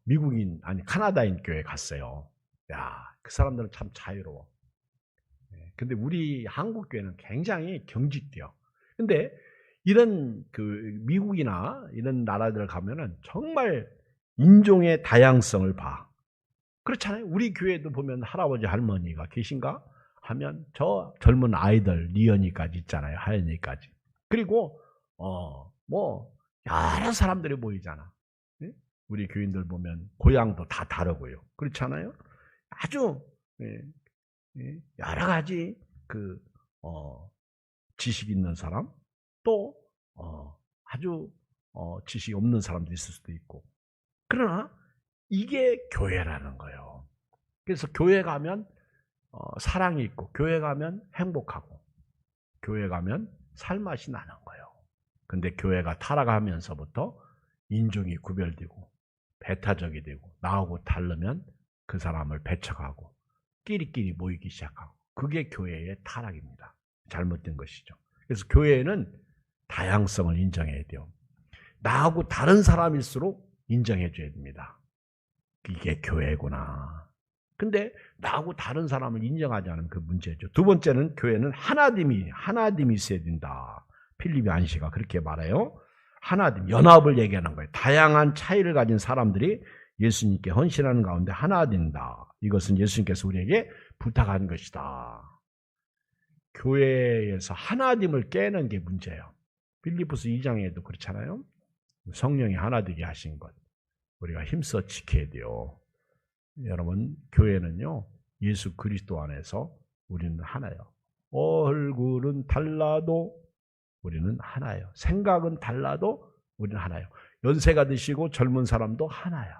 미국인 아니 카나다인 교회 갔어요. 야, 그 사람들은 참 자유로워. 근데 우리 한국 교회는 굉장히 경직돼요. 근데 이런 그 미국이나 이런 나라들 가면은 정말 인종의 다양성을 봐. 그렇잖아요. 우리 교회도 보면 할아버지 할머니가 계신가 하면 저 젊은 아이들 리언이까지 있잖아요. 하연이까지. 그리고 뭐 여러 사람들이 보이잖아. 예? 우리 교인들 보면 고향도 다 다르고요. 그렇잖아요. 아주 여러 가지 그 지식 있는 사람 또 아주 지식이 없는 사람도 있을 수도 있고. 그러나 이게 교회라는 거예요. 그래서 교회 가면 사랑이 있고 교회 가면 행복하고 교회 가면 살맛이 나는 거예요. 근데 교회가 타락하면서부터 인종이 구별되고 배타적이 되고 나하고 다르면 그 사람을 배척하고 끼리끼리 모이기 시작하고 그게 교회의 타락입니다. 잘못된 것이죠. 그래서 교회는 다양성을 인정해야 돼요. 나하고 다른 사람일수록 인정해 줘야 됩니다. 이게 교회구나. 근데 나하고 다른 사람을 인정하지 않으면 그 문제죠. 두 번째는 교회는 하나됨이 있어야 된다. 필립이 안시가 그렇게 말해요. 하나됨, 연합을 얘기하는 거예요. 다양한 차이를 가진 사람들이 예수님께 헌신하는 가운데 하나 된다. 이것은 예수님께서 우리에게 부탁한 것이다. 교회에서 하나됨을 깨는 게 문제예요. 빌립보서 2장에도 그렇잖아요. 성령이 하나 되게 하신 것. 우리가 힘써 지켜야 돼요. 여러분, 교회는요, 예수 그리스도 안에서 우리는 하나예요. 얼굴은 달라도 우리는 하나예요. 생각은 달라도 우리는 하나예요. 연세가 드시고 젊은 사람도 하나예요.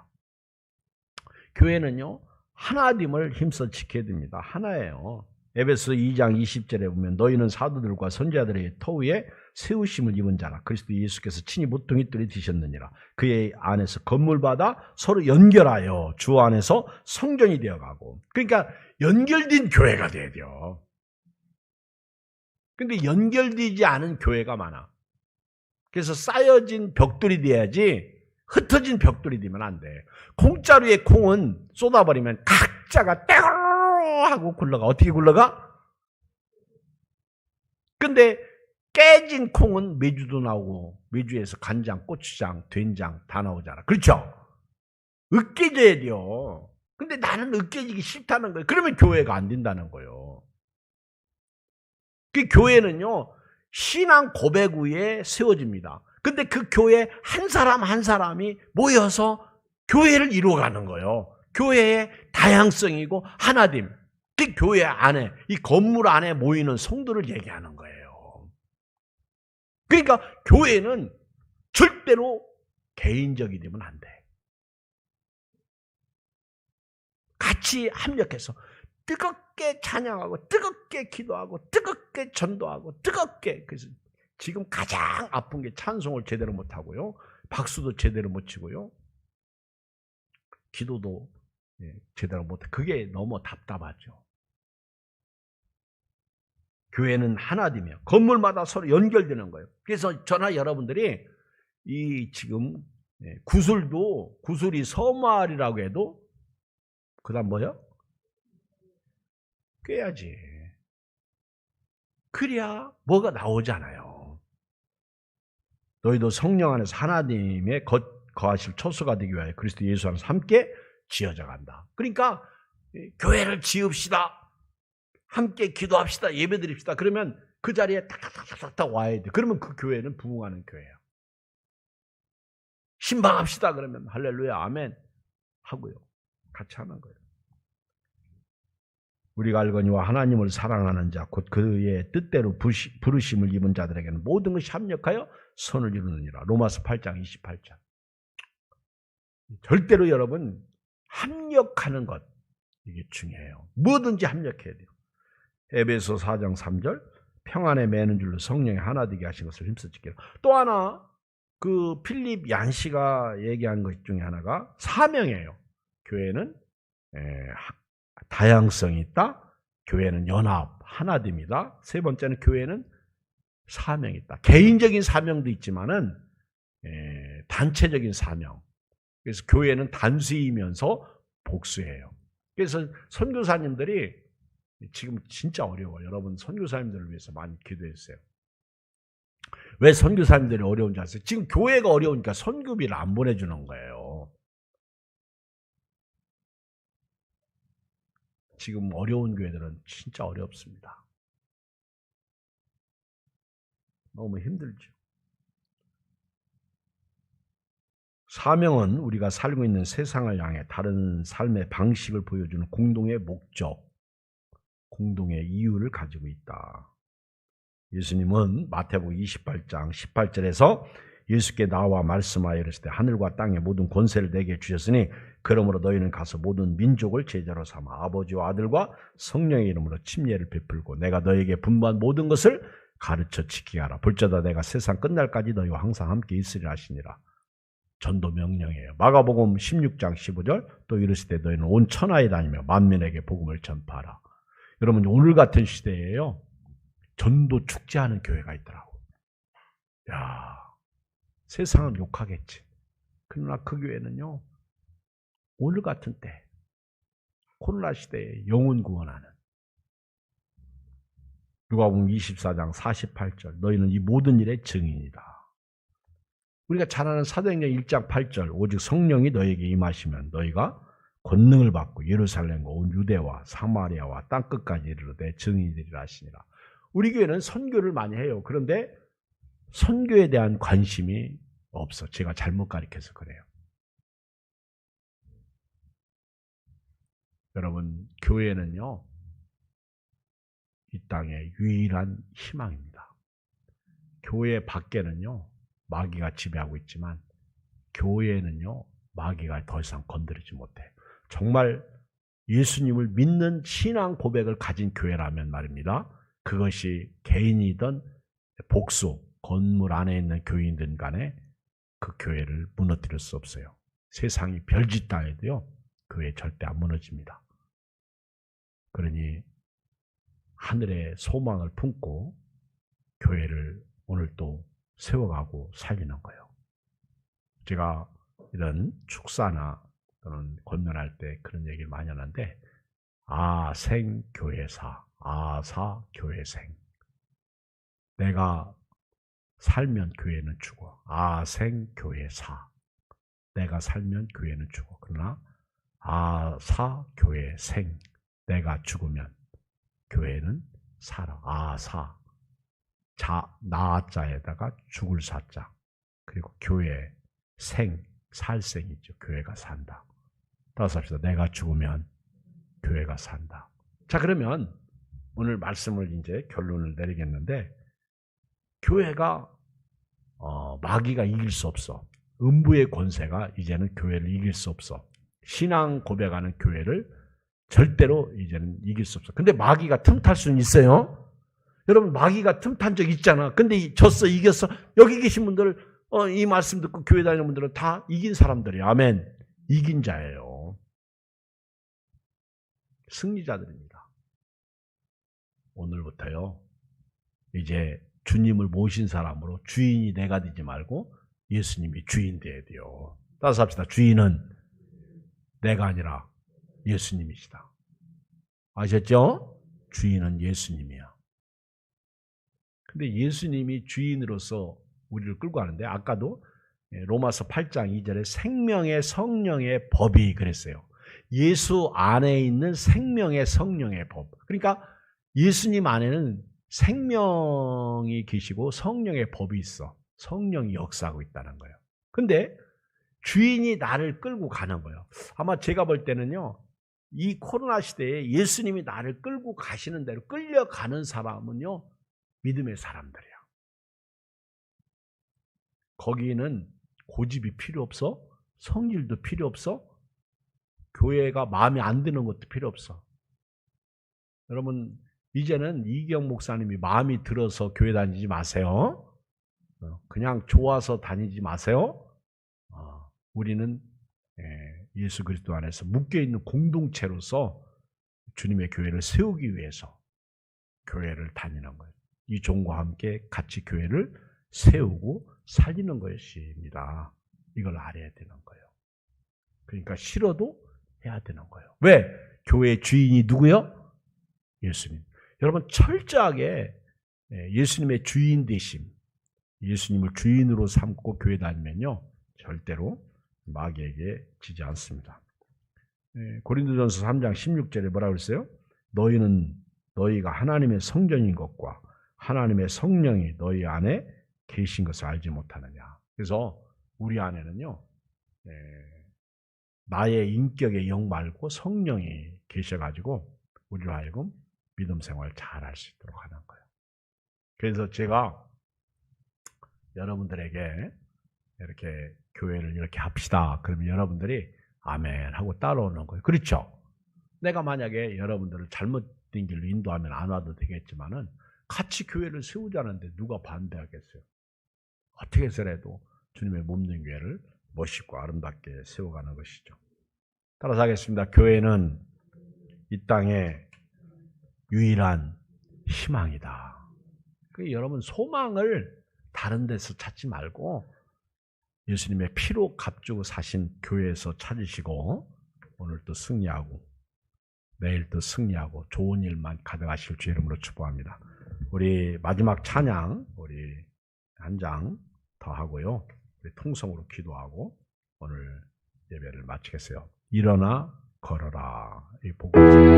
교회는요, 하나됨을 힘써 지켜야 됩니다. 하나예요. 에베소 2장 20절에 보면 너희는 사도들과 선지자들의 터위에 세우심을 입은 자라. 그리스도 예수께서 친히 모퉁이 뜰이 되셨느니라. 그의 안에서 건물받아 서로 연결하여 주 안에서 성전이 되어가고. 그러니까 연결된 교회가 돼야 돼요. 근데 연결되지 않은 교회가 많아. 그래서 쌓여진 벽돌이 돼야지 흩어진 벽돌이 되면 안 돼. 콩자루에 콩은 쏟아버리면 각자가 떼고 하고 굴러가. 어떻게 굴러가? 근데 깨진 콩은 메주도 나오고 메주에서 간장, 고추장, 된장 다 나오잖아. 그렇죠? 으깨져야 돼요. 근데 나는 으깨지기 싫다는 거예요. 그러면 교회가 안 된다는 거예요. 그 교회는요, 신앙 고백 위에 세워집니다. 근데 그 교회 한 사람 한 사람이 모여서 교회를 이루어가는 거예요. 교회의 다양성이고 하나됨. 그 교회 안에, 이 건물 안에 모이는 성도를 얘기하는 거예요. 그러니까 교회는 절대로 개인적이 되면 안 돼. 같이 합력해서 뜨겁게 찬양하고 뜨겁게 기도하고 뜨겁게 전도하고 뜨겁게. 그래서 지금 가장 아픈 게 찬송을 제대로 못하고요. 박수도 제대로 못 치고요. 기도도 제대로 못해. 그게 너무 답답하죠. 교회는 하나되며 건물마다 서로 연결되는 거예요. 그래서 저나 여러분들이 이 지금 구슬이 서마을이라고 해도 그 다음 뭐요? 꿰야지. 그래야 뭐가 나오잖아요. 너희도 성령 안에서 하나님의 거하실 처소가 되기 위하여 그리스도 예수 안에서 함께 지어져 간다. 그러니까 교회를 지읍시다. 함께 기도합시다. 예배드립시다. 그러면 그 자리에 탁탁탁탁탁 와야 돼. 그러면 그 교회는 부흥하는 교회예요. 신방합시다. 그러면 할렐루야 아멘 하고요. 같이 하는 거예요. 우리가 알거니와 하나님을 사랑하는 자 곧 그의 뜻대로 부르심을 입은 자들에게는 모든 것이 합력하여 선을 이루느니라. 로마서 8장 28절. 절대로 여러분 합력하는 것, 이게 중요해요. 뭐든지 합력해야 돼요. 에베소 4장 3절 평안에 매는 줄로 성령이 하나 되게 하신 것을 힘써 지키라. 또 하나 그 필립 얀시가 얘기한 것 중에 하나가 사명이에요. 교회는 다양성이 있다. 교회는 연합, 하나됨이다. 세 번째는 교회는 사명이 있다. 개인적인 사명도 있지만은 단체적인 사명. 그래서 교회는 단수이면서 복수예요. 그래서 선교사님들이 지금 진짜 어려워요. 여러분 선교사님들을 위해서 많이 기도해주세요. 왜 선교사님들이 어려운지 아세요? 지금 교회가 어려우니까 선교비를 안 보내주는 거예요. 지금 어려운 교회들은 진짜 어렵습니다. 너무 힘들죠. 사명은 우리가 살고 있는 세상을 향해 다른 삶의 방식을 보여주는 공동의 목적, 공동의 이유를 가지고 있다. 예수님은 마태복음 28장 18절에서 예수께 나와 말씀하여 이르시되 하늘과 땅의 모든 권세를 내게 주셨으니 그러므로 너희는 가서 모든 민족을 제자로 삼아 아버지와 아들과 성령의 이름으로 침례를 베풀고 내가 너희에게 분부한 모든 것을 가르쳐 지키게 하라. 볼지어다 내가 세상 끝날까지 너희와 항상 함께 있으리라 하시니라. 전도 명령이에요. 마가복음 16장 15절 또 이르시되 너희는 온 천하에 다니며 만민에게 복음을 전파하라. 여러분 오늘 같은 시대에요. 전도 축제하는 교회가 있더라고. 야, 세상은 욕하겠지. 그러나 그 교회는요. 오늘 같은 때 코로나 시대에 영혼 구원하는 누가복음 24장 48절 너희는 이 모든 일의 증인이다. 우리가 잘 아는 사도행전 1장 8절 오직 성령이 너희에게 임하시면 너희가 권능을 받고 예루살렘과 온 유대와 사마리아와 땅끝까지 이르러 내 증인이리라 하시니라. 우리 교회는 선교를 많이 해요. 그런데 선교에 대한 관심이 없어. 제가 잘못 가르쳐서 그래요. 여러분 교회는요. 이 땅의 유일한 희망입니다. 교회 밖에는요. 마귀가 지배하고 있지만 교회는요. 마귀가 더 이상 건드리지 못해. 정말 예수님을 믿는 신앙 고백을 가진 교회라면 말입니다. 그것이 개인이든 복수, 건물 안에 있는 교인들 간에 그 교회를 무너뜨릴 수 없어요. 세상이 별짓 다 해도요. 교회 절대 안 무너집니다. 그러니 하늘의 소망을 품고 교회를 오늘 또 세워가고 살리는 거예요. 제가 이런 축사나 또는 권면할 때 그런 얘기를 많이 하는데 아생교회사, 아사교회생. 내가 살면 교회는 죽어. 아생교회사. 내가 살면 교회는 죽어. 그러나 아사교회생. 내가 죽으면 교회는 살아. 아사. 나자에다가 죽을 사자. 그리고 교회 생, 살생이죠. 교회가 산다. 따라서 합시다. 내가 죽으면 교회가 산다. 자, 그러면 오늘 말씀을 이제 결론을 내리겠는데 교회가 마귀가 이길 수 없어. 음부의 권세가 이제는 교회를 이길 수 없어. 신앙 고백하는 교회를 절대로 이제는 이길 수 없어. 근데 마귀가 틈탈 수는 있어요. 여러분 마귀가 틈탄 적 있잖아. 근데 졌어, 이겼어. 여기 계신 분들 이 말씀 듣고 교회 다니는 분들은 다 이긴 사람들이에요. 아멘. 이긴 자예요. 승리자들입니다. 오늘부터요. 이제 주님을 모신 사람으로 주인이 내가 되지 말고 예수님이 주인 돼야 돼요. 따라서 합시다. 주인은 내가 아니라 예수님이시다. 아셨죠? 주인은 예수님이야. 근데 예수님이 주인으로서 우리를 끌고 가는데 아까도 로마서 8장 2절에 생명의 성령의 법이 그랬어요. 예수 안에 있는 생명의 성령의 법. 그러니까 예수님 안에는 생명이 계시고 성령의 법이 있어. 성령이 역사하고 있다는 거예요. 근데 주인이 나를 끌고 가는 거예요. 아마 제가 볼 때는요. 이 코로나 시대에 예수님이 나를 끌고 가시는 대로 끌려가는 사람은요, 믿음의 사람들이야. 거기는 고집이 필요 없어, 성질도 필요 없어, 교회가 마음에 안 드는 것도 필요 없어. 여러분, 이제는 이기영 목사님이 마음이 들어서 교회 다니지 마세요. 그냥 좋아서 다니지 마세요. 우리는 예수 그리스도 안에서 묶여있는 공동체로서 주님의 교회를 세우기 위해서 교회를 다니는 거예요. 이 종과 함께 같이 교회를 세우고 살리는 것입니다. 이걸 알아야 되는 거예요. 그러니까 싫어도 해야 되는 거예요. 왜? 교회의 주인이 누구요? 예수님. 여러분, 철저하게 예수님의 주인 되심, 예수님을 주인으로 삼고 교회 다니면요, 절대로 마귀에게 지지 않습니다. 고린도전서 3장 16절에 뭐라고 그랬어요? 너희가 하나님의 성전인 것과 하나님의 성령이 너희 안에 계신 것을 알지 못하느냐. 그래서 우리 안에는요, 나의 인격의 영 말고 성령이 계셔가지고 우리로 하여금 믿음 생활을 잘 할 수 있도록 하는 거예요. 그래서 제가 여러분들에게 이렇게 교회를 이렇게 합시다. 그러면 여러분들이 아멘 하고 따라오는 거예요. 그렇죠? 내가 만약에 여러분들을 잘못된 길로 인도하면 안 와도 되겠지만은 같이 교회를 세우자는데 누가 반대하겠어요? 어떻게 해서라도 주님의 몸된 교회를 멋있고 아름답게 세워가는 것이죠. 따라서 하겠습니다. 교회는 이 땅의 유일한 희망이다. 여러분, 소망을 다른 데서 찾지 말고 예수님의 피로 값주고 사신 교회에서 찾으시고 오늘도 승리하고 내일도 승리하고 좋은 일만 가득하실 주 이름으로 축복합니다. 우리 마지막 찬양 우리 한 장 더 하고요. 우리 통성으로 기도하고 오늘 예배를 마치겠어요. 일어나 걸어라. 이 복음입니다.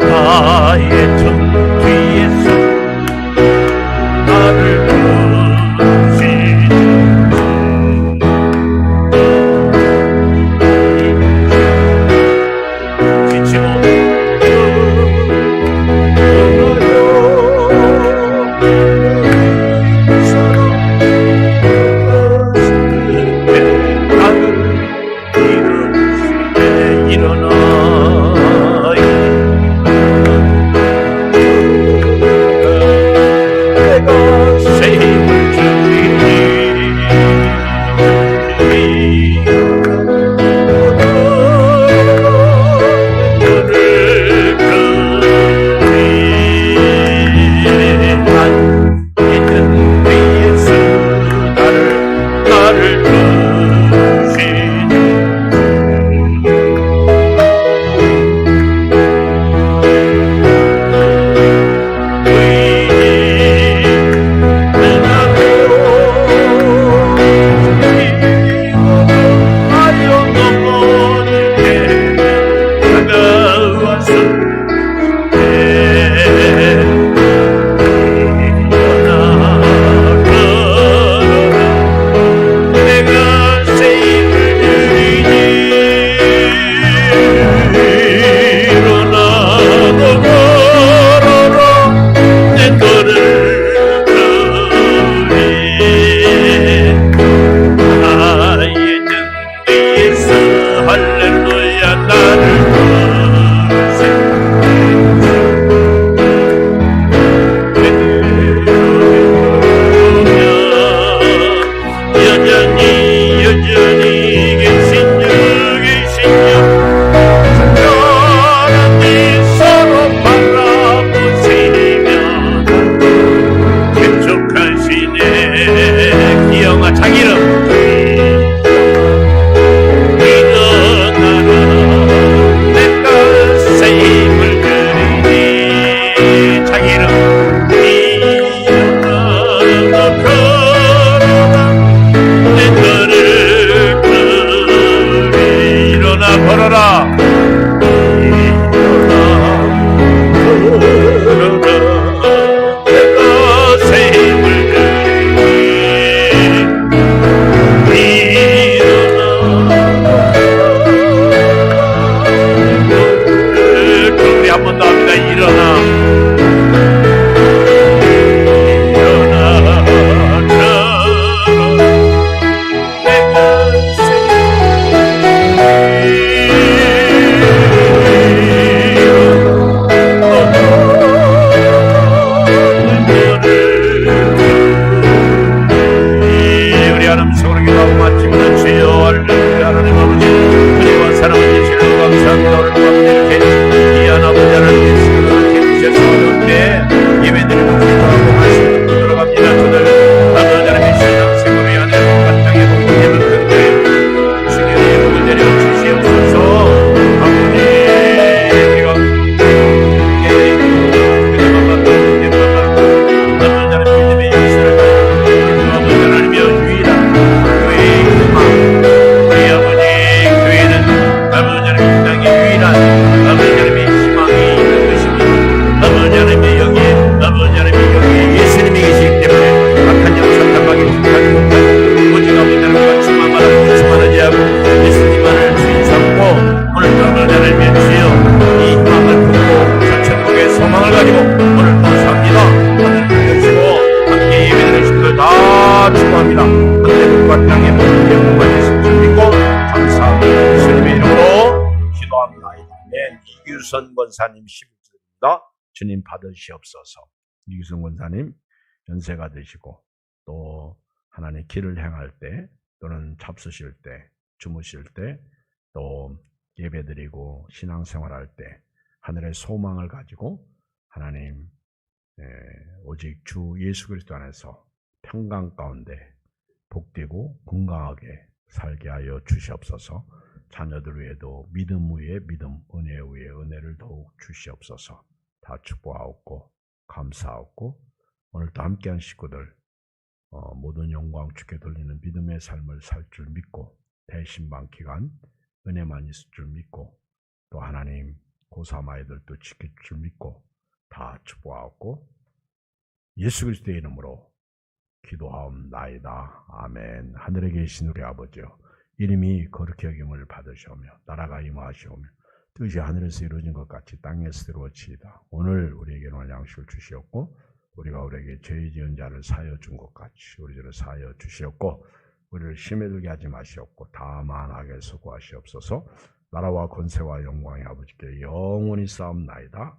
나의 등 뒤에서 나를 일어나 가지고 오늘 감사합니다. 하늘 주시고 함께 예배드리는 신들 다 축복합니다. 하늘의 불과 땅의 모든 영광을 예수님 믿고 감사합니다. 예수님의 이름으로 기도합니다. 아멘. 이규선 권사님 11절입니다. 주님 받으시옵소서. 이규선 권사님 연세가 되시고 또 하나님 길을 행할 때 또는 잡수실 때 주무실 때 또 예배드리고 신앙생활할 때 하늘의 소망을 가지고 하나님 오직 주 예수 그리스도 안에서 평강 가운데 복되고 건강하게 살게 하여 주시옵소서. 자녀들 위에도 믿음 위에 믿음, 은혜 위에 은혜를 더욱 주시옵소서. 다 축복하옵고 감사하옵고 오늘도 함께한 식구들 모든 영광 주께 돌리는 믿음의 삶을 살 줄 믿고 대신방 기간 은혜만 있을 줄 믿고 또 하나님 고3 아이들도 지킬 줄 믿고 다 축복하옵고 예수 그리스도의 이름으로 기도하옵나이다. 아멘. 하늘에 계신 우리 아버지여, 이름이 거룩히 여김을 받으시오며 나라가 임하시오며 뜻이 하늘에서 이루어진 것 같이 땅에서 이루어지이다. 오늘 우리에게 오늘 양식을 주시옵고 우리가 우리에게 죄 지은 자를 사하여 준 것 같이 우리 죄를 사하여 주시옵고 우리를 심에 들게 하지 마시옵고 다만 악에서 구하시옵소서. 나라와 권세와 영광의 아버지께 영원히 싸움나이다.